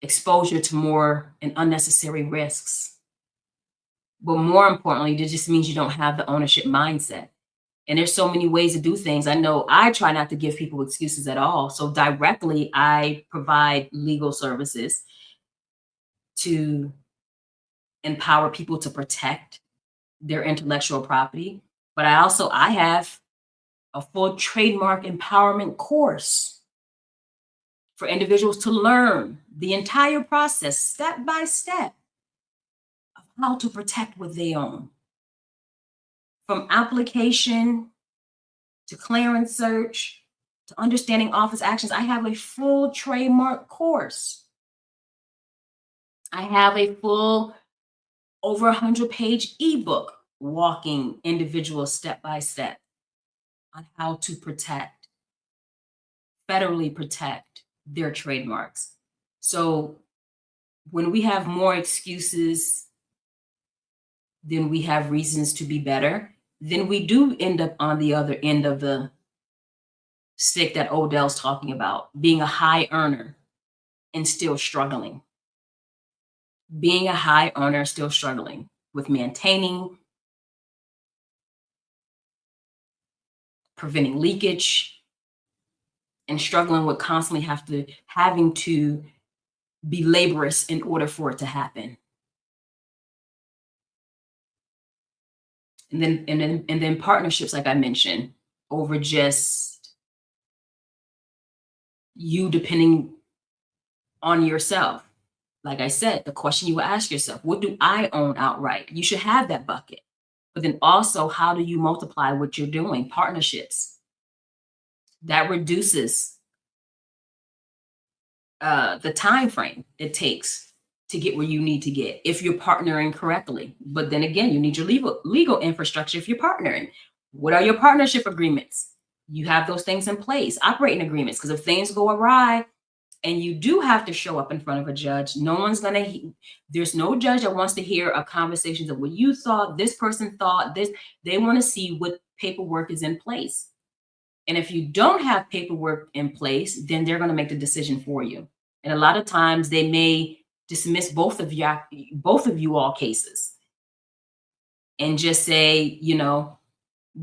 Exposure to more and unnecessary risks. But more importantly, it just means you don't have the ownership mindset. And there's so many ways to do things. I know I try not to give people excuses at all. So directly, I provide legal services to empower people to protect their intellectual property. But I have a full trademark empowerment course for individuals to learn the entire process, step by step, of how to protect what they own. From application to clearance search to understanding office actions, I have a full trademark course. I have a full over 100-page ebook walking individuals step by step on how to federally protect their trademarks. So when we have more excuses than we have reasons to be better, then we do end up on the other end of the stick that Odell's talking about, being a high earner and still struggling. Being a high earner, still struggling with maintaining, preventing leakage, and struggling with constantly having to be laborious in order for it to happen. And then partnerships, like I mentioned, over just you depending on yourself. Like I said, the question you will ask yourself, what do I own outright? You should have that bucket. But then also, how do you multiply what you're doing? Partnerships. That reduces the time frame it takes to get where you need to get if you're partnering correctly. But then again, you need your legal infrastructure if you're partnering. What are your partnership agreements? You have those things in place, operating agreements, because if things go awry and you do have to show up in front of a judge, there's no judge that wants to hear a conversation of what you thought, this person thought, this. They want to see what paperwork is in place. And if you don't have paperwork in place, then they're going to make the decision for you. And a lot of times they may dismiss both of you all cases and just say,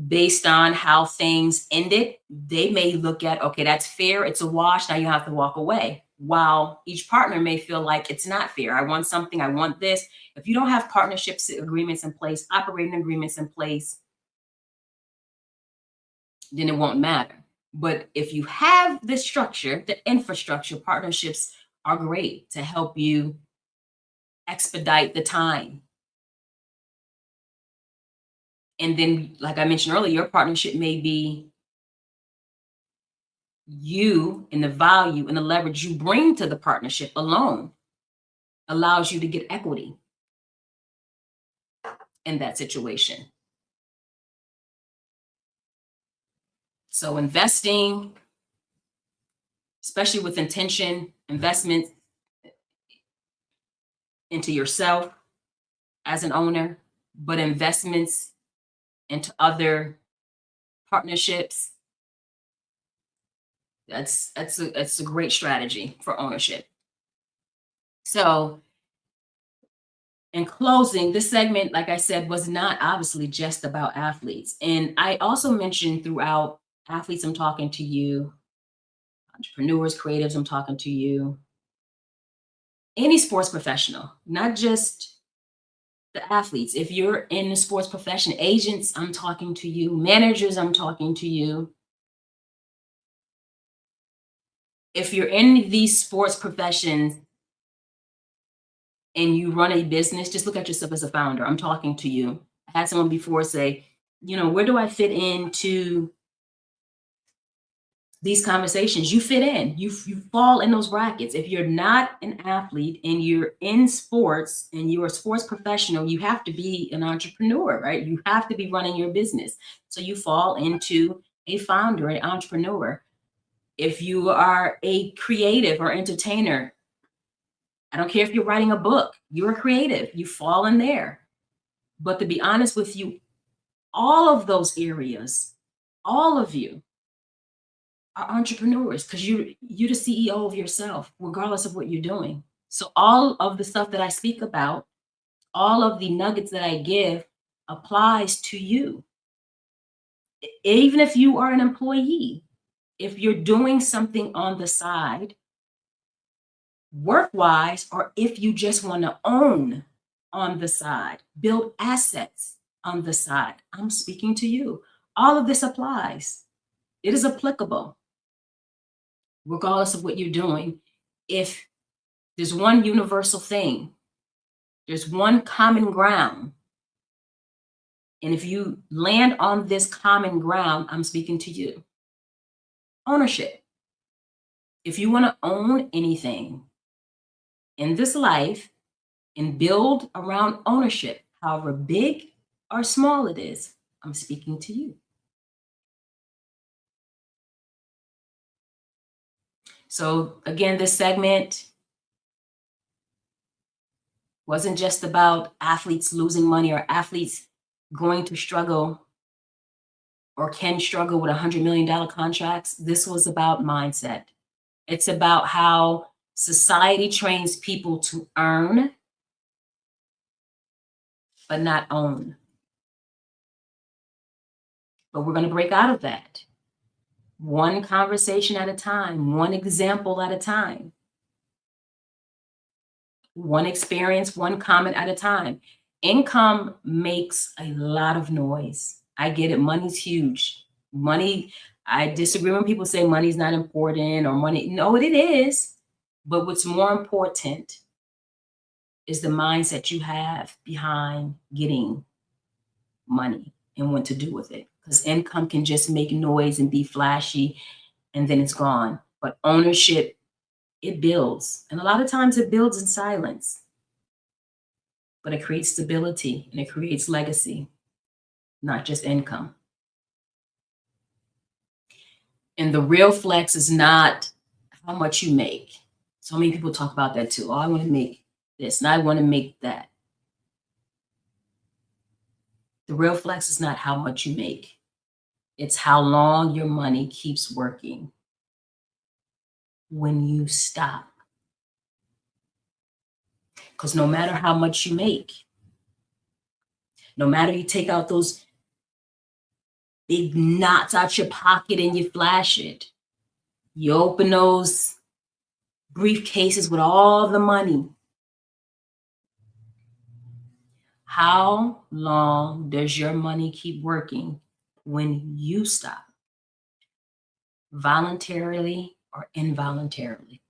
based on how things ended, they may look at, okay, that's fair. It's a wash. Now you have to walk away. While each partner may feel like it's not fair. I want something. I want this. If you don't have partnerships agreements in place, operating agreements in place, then it won't matter. But if you have the structure, the infrastructure, partnerships are great to help you expedite the time. And then, like I mentioned earlier, your partnership may be you and the value and the leverage you bring to the partnership alone allows you to get equity in that situation. So investing, especially with intention, investment into yourself as an owner, but investments into other partnerships, that's a great strategy for ownership. So in closing, this segment, like I said, was not obviously just about athletes. And I also mentioned throughout, athletes, I'm talking to you, entrepreneurs, creatives, I'm talking to you, any sports professional, not just the athletes. If you're in the sports profession, agents, I'm talking to you, managers, I'm talking to you. If you're in these sports professions and you run a business, just look at yourself as a founder. I'm talking to you. I had someone before say, where do I fit into these conversations? You fit in, you fall in those brackets. If you're not an athlete and you're in sports and you're a sports professional, you have to be an entrepreneur, right? You have to be running your business. So you fall into a founder, an entrepreneur. If you are a creative or entertainer, I don't care if you're writing a book, you're a creative, you fall in there. But to be honest with you, all of those areas, all of you are entrepreneurs because you're the CEO of yourself, regardless of what you're doing. So all of the stuff that I speak about, all of the nuggets that I give applies to you. Even if you are an employee, if you're doing something on the side, work-wise, or if you just want to own on the side, build assets on the side, I'm speaking to you. All of this applies. It is applicable, regardless of what you're doing. If there's one universal thing, there's one common ground. And if you land on this common ground, I'm speaking to you. Ownership. If you want to own anything in this life and build around ownership, however big or small it is, I'm speaking to you. So again, this segment wasn't just about athletes losing money or athletes going to struggle or can struggle with $100 million contracts. This was about mindset. It's about how society trains people to earn, but not own. But we're going to break out of that. One conversation at a time, one example at a time, one experience, one comment at a time. Income makes a lot of noise. I get it. Money's huge. Money, I disagree when people say money's not important or money. No, it is. But what's more important is the mindset you have behind getting money and what to do with it. Because income can just make noise and be flashy and then it's gone. But ownership, it builds. And a lot of times it builds in silence. But it creates stability and it creates legacy, not just income. And the real flex is not how much you make. So many people talk about that too. Oh, I want to make this and I want to make that. The real flex is not how much you make. It's how long your money keeps working when you stop. Because no matter how much you make, no matter you take out those big knots out your pocket and you flash it, you open those briefcases with all the money. How long does your money keep working when you stop? Voluntarily or involuntarily?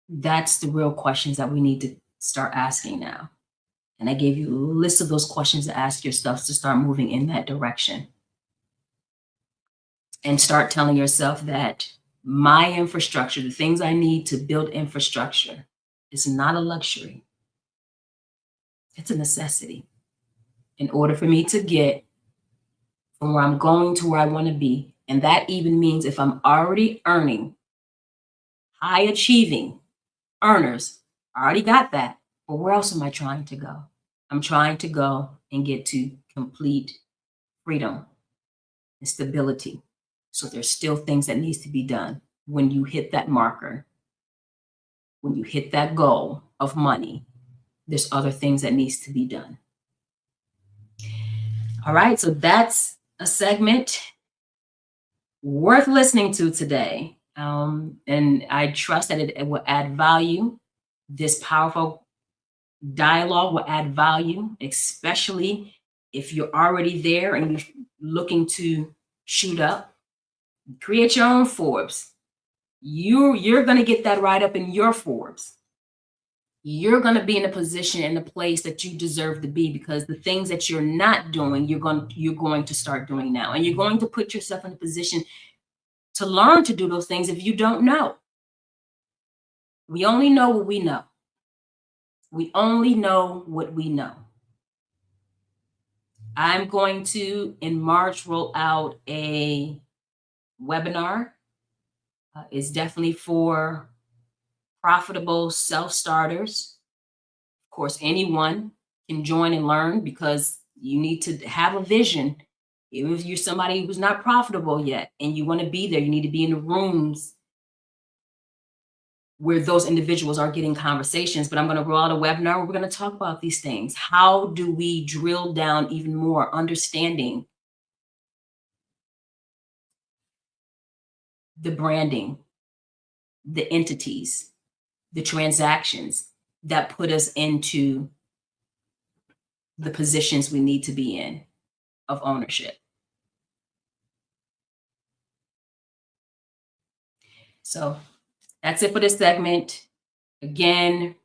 That's the real questions that we need to start asking now. And I gave you a list of those questions to ask yourself to start moving in that direction. And start telling yourself that my infrastructure, the things I need to build infrastructure, is not a luxury. It's a necessity. In order for me to get from where I'm going to where I want to be. And that even means if I'm already earning, high achieving earners, I already got that. But where else am I trying to go? I'm trying to go and get to complete freedom and stability. So there's still things that needs to be done. When you hit that marker, when you hit that goal of money, there's other things that needs to be done. All right, so that's a segment worth listening to today. And I trust that it will add value. This powerful dialogue will add value, especially if you're already there and you're looking to shoot up. Create your own Forbes. You're going to get that right up in your Forbes. You're going to be in a position, in a place that you deserve to be, because the things that you're not doing, you're going to start doing now. And you're going to put yourself in a position to learn to do those things if you don't know. We only know what we know. We only know what we know. I'm going to, in March, roll out a webinar. It's definitely for profitable self-starters. Of course, anyone can join and learn, because you need to have a vision. Even if you're somebody who's not profitable yet and you want to be there, you need to be in the rooms where those individuals are getting conversations. But I'm going to roll out a webinar where we're going to talk about these things. How do we drill down even more, understanding the branding, the entities, the transactions that put us into the positions we need to be in of ownership. So that's it for this segment. Again,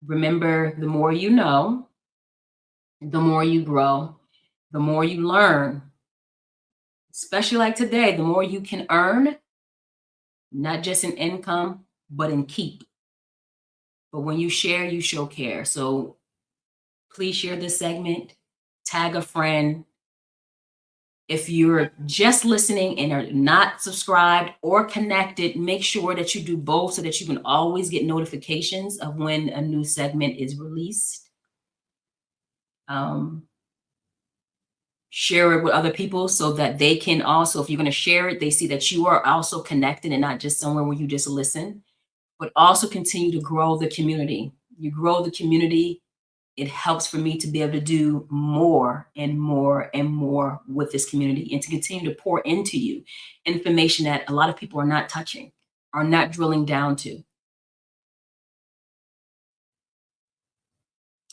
remember, the more you know, the more you grow, the more you learn, especially like today, the more you can earn, not just in income, but in keep. But when you share, you show care. So please share this segment, tag a friend. If you're just listening and are not subscribed or connected, make sure that you do both so that you can always get notifications of when a new segment is released. Share it with other people so that they can also, if you're going to share it, they see that you are also connected and not just somewhere where you just listen, but also continue to grow the community. You grow the community, it helps for me to be able to do more and more and more with this community, and to continue to pour into you information that a lot of people are not touching, are not drilling down to.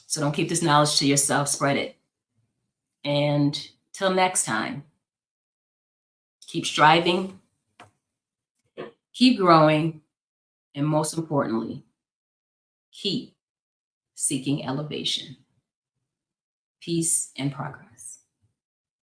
So don't keep this knowledge to yourself, spread it. And till next time, keep striving, keep growing, and most importantly, keep seeking elevation. Peace and progress.